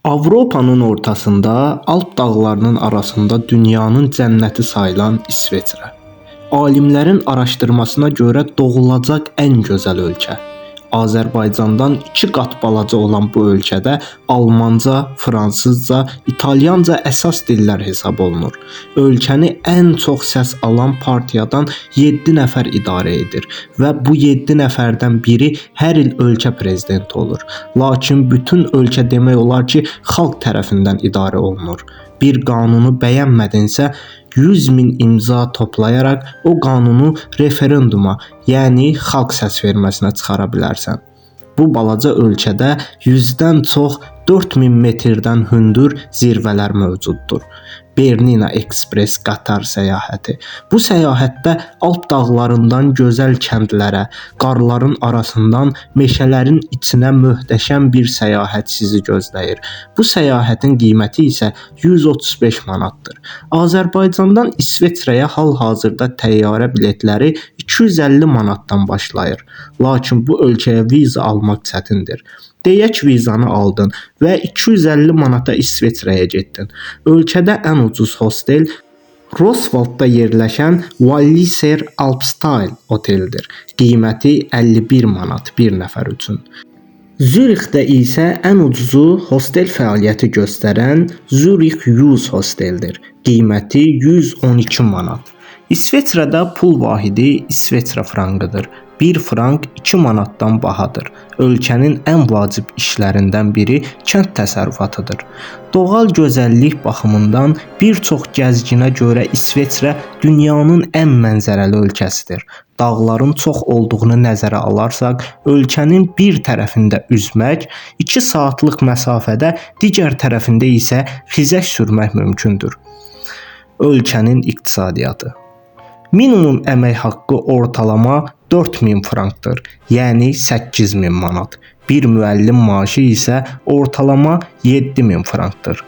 Avropanın ortasında, Alp dağlarının arasında dünyanın cənnəti sayılan İsveçrə. Alimlərin araşdırmasına görə doğulacaq ən gözəl ölkə. Azərbaycandan 2 qat balaca olan bu ölkədə Almanca, Fransızca, İtalyanca əsas dillər hesab olunur. Ölkəni ən çox səs alan partiyadan 7 nəfər idarə edir və bu 7 nəfərdən biri hər il ölkə prezidenti olur. Lakin bütün ölkə demək olar ki, xalq tərəfindən idarə olunur. Bir qanunu bəyənmədinsə 100.000 imza toplayaraq o qanunu referenduma, yəni xalq səs verməsinə çıxara bilərsən. Bu balaca ölkədə 100-dən çox 4000 metrdən hündür zirvələr mövcuddur. Bernina Express qatar səyahəti. Bu səyahətdə Alp dağlarından gözəl kəndlərə, qarların arasından meşələrin içinə möhtəşəm bir səyahət sizi gözləyir. Bu səyahətin qiyməti isə 135 manatdır. Azərbaycandan İsveçrəyə hal-hazırda təyyarə biletləri 250 manatdan başlayır. Lakin bu ölkəyə viza almaq çətindir. Deyək vizanı aldın və 250 manata İsveçrəyə getdin. Ölkədə ən ucuz hostel Rosvaldda yerləşən Walliser Alpstyle oteldir. Qiyməti 51 manat bir nəfər üçün. Zürixdə isə ən ucuzu hostel fəaliyyəti göstərən Zurich Yus hosteldir. Qiyməti 112 manat. İsveçrədə pul vahidi İsveçrə frankıdır. 1 frank 2 manatdan bahadır. Ölkənin ən vacib işlərindən biri kənd təsərrüfatıdır. Doğal gözəllik baxımından bir çox gəzginə görə İsveçrə dünyanın ən mənzərəli ölkəsidir. Dağların çox olduğunu nəzərə alarsak, ölkənin bir tərəfində üzmək, 2 saatlıq məsafədə, digər tərəfində isə xizək sürmək mümkündür. Ölkənin iqtisadiyyatı. Minimum əmək haqqı ortalama 4000 frankdır, yəni 8000 manat. Bir müəllim maaşı isə ortalama 7000 frankdır.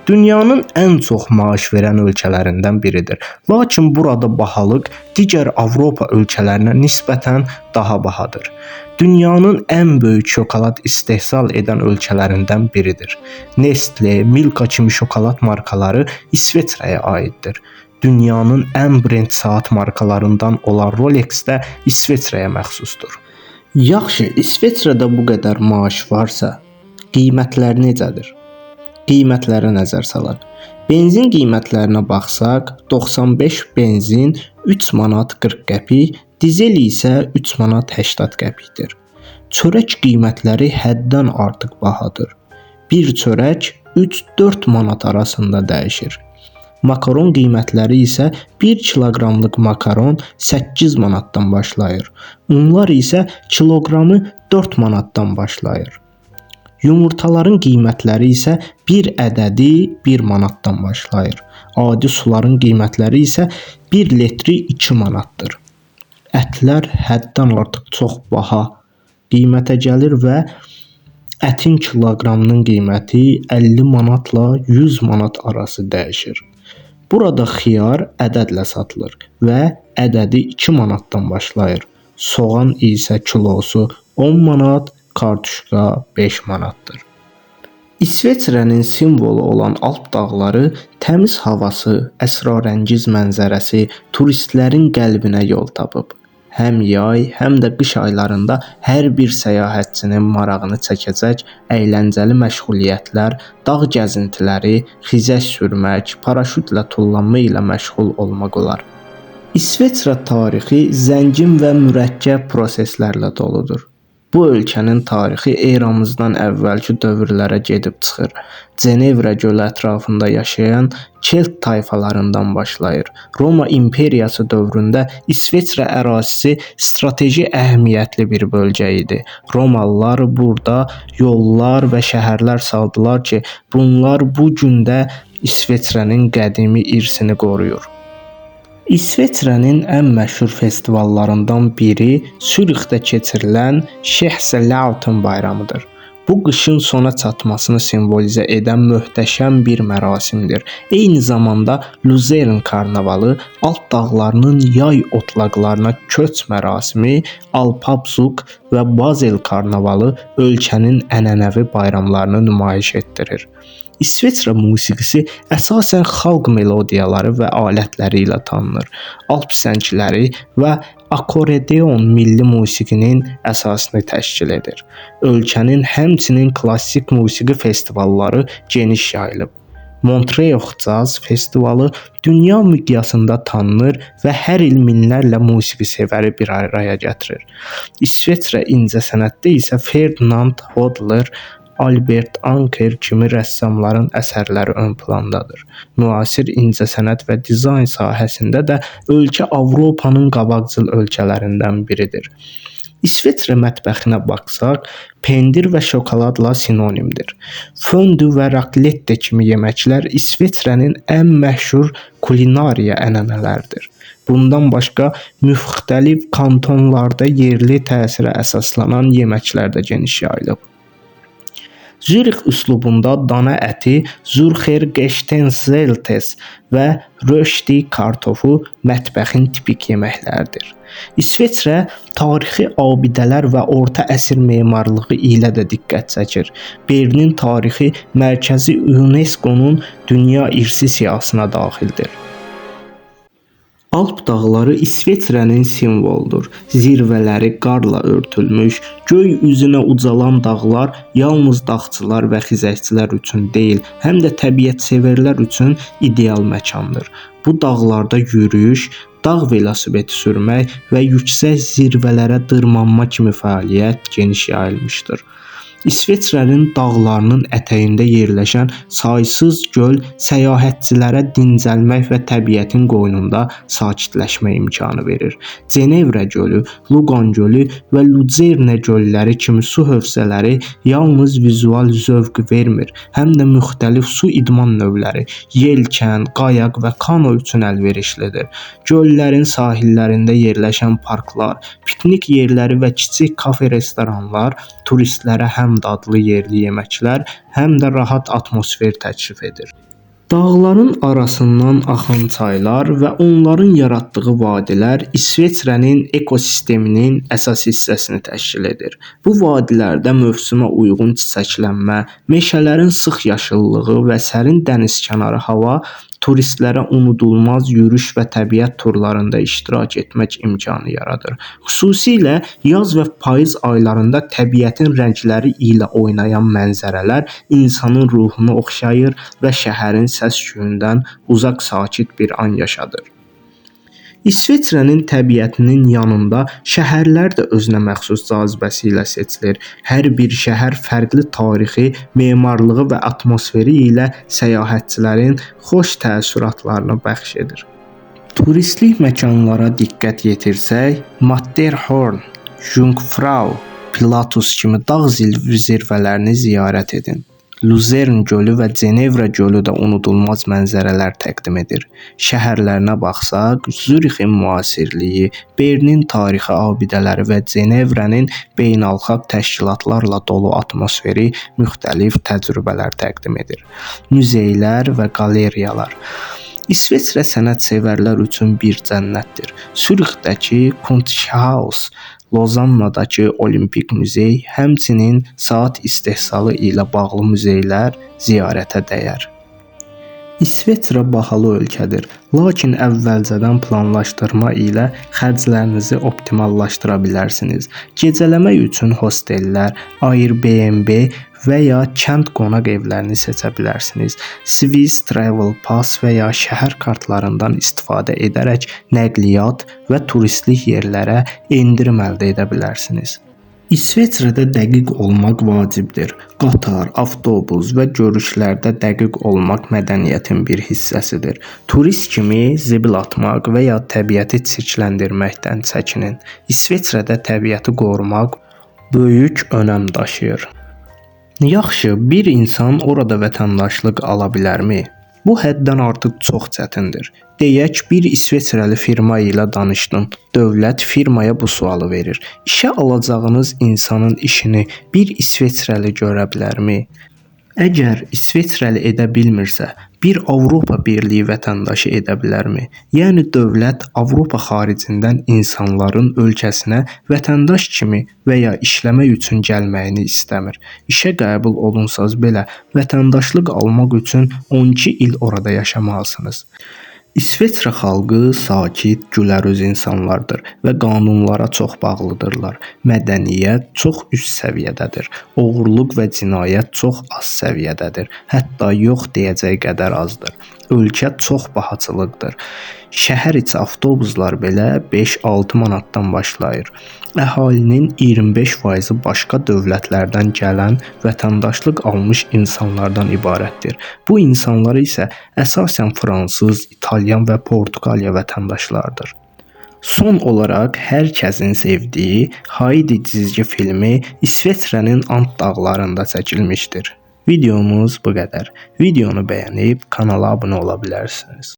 Dünyanın ən çox maaş verən ölkələrindən biridir. Lakin burada bahalıq digər Avropa ölkələrinə nisbətən daha bahadır. Dünyanın ən böyük şokolad istehsal edən ölkələrindən biridir. Nestle, Milka kimi şokolad markaları İsveçrəyə aiddir. Dünyanın ən brend saat markalarından olan Rolex də İsveçrəyə məxsusdur. Yaxşı, İsveçrədə bu qədər maaş varsa, qiymətlər necədir? Qiymətlərə nəzər salaq. Benzin qiymətlərinə baxsaq, 95 benzin 3 manat 40 qəpik, dizel isə 3 manat 80 qəpikdir. Çörək qiymətləri həddən artıq bahadır. Bir çörək 3-4 manat arasında dəyişir. Makaron qiymətləri isə 1 kiloqramlıq makaron 8 manatdan başlayır. Unlar isə kiloqramı 4 manatdan başlayır. Yumurtaların qiymətləri isə bir ədədi 1 manatdan başlayır. Adi suların qiymətləri isə 1 litri 2 manatdır. Ətlər həddən artıq çox baha qiymətə gəlir və ətin kiloqramının qiyməti 50 manatla 100 manat arası dəyişir. Burada xiyar ədədlə satılır və ədədi 2 manatdan başlayır. Soğan isə kilosu 10 manat, kartuşka 5 manatdır. İsveçrənin simvolu olan Alp dağları, təmiz havası, əsrarəngiz mənzərəsi turistlərin qəlbinə yol tapıb. Həm yay, həm də qış aylarında hər bir səyahətçinin marağını çəkəcək əyləncəli məşğuliyyətlər, dağ gəzintiləri, xizək sürmək, paraşütlə tullanma ilə məşğul olmaq olar. İsveçrə tarixi zəngin və mürəkkəb proseslərlə doludur. Bu ölkənin tarixi eramızdan əvvəlki dövrlərə gedib çıxır. Cenevrə gölü ətrafında yaşayan Kelt tayfalarından başlayır. Roma imperiyası dövründə İsveçrə ərazisi strateji əhəmiyyətli bir bölgə idi. Romalılar burada yollar və şəhərlər saldılar ki, bunlar bu gün də İsveçrənin qədimi irsini qoruyur. İsveçrənin ən məşhur festivallarından biri Zürixdə keçirilən Şehselauten bayramıdır. Bu qışın sona çatmasını simvolizə edən möhtəşəm bir mərasimdir. Eyni zamanda Luzern karnavalı, Alp dağlarının yay otlaqlarına köç mərasimi, Alpabzug və Basel karnavalı ölkənin ənənəvi bayramlarını nümayiş etdirir. İsveçrə musiqisi əsasən xalq melodiyaları və alətləri ilə tanınır. Alp səngləri və akordeon milli musiqinin əsasını təşkil edir. Ölkənin həmçinin klassik musiqi festivalları geniş yayılıb. Montreux Jazz Festivalı dünya miqyasında tanınır və hər il minlərlə musiqisevəri bir araya gətirir. İsveçrə incəsənətdə isə Ferdinand Hodler, Albert Anker kimi rəssamların əsərləri ön plandadır. Müasir incəsənət və dizayn sahəsində də ölkə Avropanın qabaqcıl ölkələrindən biridir. İsveçrə mətbəxinə baxsaq, pendir və şokoladla sinonimdir. Fondü və raclette kimi yeməklər İsveçrənin ən məşhur kulinariya ənənələridir. Bundan başqa müxtəlif kantonlarda yerli təsirə əsaslanan yeməklər də geniş yayılıb. Zürix üslubunda dana əti, Zürcher Geschnetzeltes və rösti kartofu mətbəxin tipik yeməkləridir. İsveçrə tarixi abidələr və orta əsr memarlığı ilə də diqqət çəkir. Bernin tarixi mərkəzi UNESCO-nun dünya irsi siyahısına daxildir. Alp dağları İsveçrənin simvoludur. Zirvələri qarla örtülmüş, göy üzünə ucalan dağlar yalnız dağçılar və xizəkçilər üçün deyil, həm də təbiətsevərlər üçün ideal məkandır. Bu dağlarda yürüyüş, dağ velosipedi sürmək və yüksək zirvələrə dırmanma kimi fəaliyyət geniş yayılmışdır. İsveçrənin dağlarının ətəyində yerləşən saysız göl səyahətçilərə dincəlmək və təbiətin qoynunda sakitləşmə imkanı verir. Cenevrə gölü, Lugan gölü və Luzerne gölləri kimi su hövzələri yalnız vizual zövq vermir, həm də müxtəlif su idman növləri, yelkən, qayaq və kano üçün əlverişlidir. Göllərin sahillərində yerləşən parklar, piknik yerləri və kiçik kafe-restoranlar turistlərə həm dadlı yerli yeməklər, həm də rahat atmosfer təklif edir. Dağların arasından axan çaylar və onların yaratdığı vadilər İsveçrənin ekosisteminin əsas hissəsini təşkil edir. Bu vadilərdə mövsümə uyğun çiçəklənmə, meşələrin sıx yaşıllığı və sərin dənizkənarı hava turistlərə unudulmaz yürüyüş və təbiət turlarında iştirak etmək imkanı yaradır. Xüsusilə yaz və payız aylarında təbiətin rəngləri ilə oynayan mənzərələr insanın ruhunu oxşayır və şəhərin səs-küyündən uzaq sakit bir an yaşadır. İsveçrənin təbiətinin yanında şəhərlər də özünə məxsus cazibəsi ilə seçilir. Hər bir şəhər fərqli tarixi, memarlığı və atmosferi ilə səyahətçilərin xoş təəssüratlarını bəxş edir. Turistlik məkanlara diqqət yetirsək, Matterhorn, Jungfrau, Pilatus kimi dağ zirvələrini ziyarət edin. Luzern gölü və Cenevrə gölü də unudulmaz mənzərələr təqdim edir. Şəhərlərinə baxsaq, Zürixin müasirliyi, Bernin tarixi abidələri və Cenevrənin beynəlxalq təşkilatlarla dolu atmosferi müxtəlif təcrübələr təqdim edir. Muzeylər və qaleriyalar. İsveçrə sənətsevərlər üçün bir cənnətdir. Zürixdəki Kunsthaus, Lozannadakı Olimpik muzey, həmçinin saat istehsalı ilə bağlı muzeylər ziyarətə dəyər. İsveçrə bahalı ölkədir, lakin əvvəlcədən planlaşdırma ilə xərclərinizi optimallaşdıra bilərsiniz. Gecələmək üçün hostellər, Airbnb və ya kənd qonaq evlərini seçə bilərsiniz. Swiss Travel Pass və ya şəhər kartlarından istifadə edərək nəqliyyat və turistlik yerlərə endirim əldə edə bilərsiniz. İsveçrədə dəqiq olmaq vacibdir. Qatar, avtobus və görüşlərdə dəqiq olmaq mədəniyyətin bir hissəsidir. Turist kimi zibil atmaq və ya təbiəti çirkləndirməkdən çəkinin. İsveçrədə təbiəti qorumaq böyük önəm daşıyır. Yaxşı, bir insan orada vətəndaşlıq ala bilərmi? Bu həddən artıq çox çətindir. Deyək, bir İsveçrəli firma ilə danışdın. Dövlət firmaya bu sualı verir. İşə alacağınız insanın işini bir İsveçrəli görə bilərmi? Əgər İsveçrəli edə bilmirsə, bir Avropa Birliyi vətəndaşı edə bilərmi? Yəni dövlət Avropa xaricindən insanların ölkəsinə vətəndaş kimi və ya işləmək üçün gəlməyini istəmir. İşə qəbul olunsanız belə vətəndaşlıq almaq üçün 12 il orada yaşamalısınız. İsveçrə xalqı sakit, gülərüz insanlardır və qanunlara çox bağlıdırlar. Mədəniyyət çox üst səviyyədədir. Oğurluq və cinayət çox az səviyyədədir. Hətta yox deyəcək qədər azdır. Ölkə çox bahaçılıqdır. Şəhər içi avtobuslar belə 5-6 manatdan başlayır. Əhalinin 25% başqa dövlətlərdən gələn vətəndaşlıq almış insanlardan ibarətdir. Bu insanlar isə əsasən fransız, İtalyan və Portuqaliya vətəndaşlarıdır. Son olaraq hər kəsin sevdiyi Heidi cizgi filmi İsveçrənin Ant dağlarında çəkilmişdir. Videomuz bu qədər. Videonu bəyənib kanala abunə ola bilərsiniz.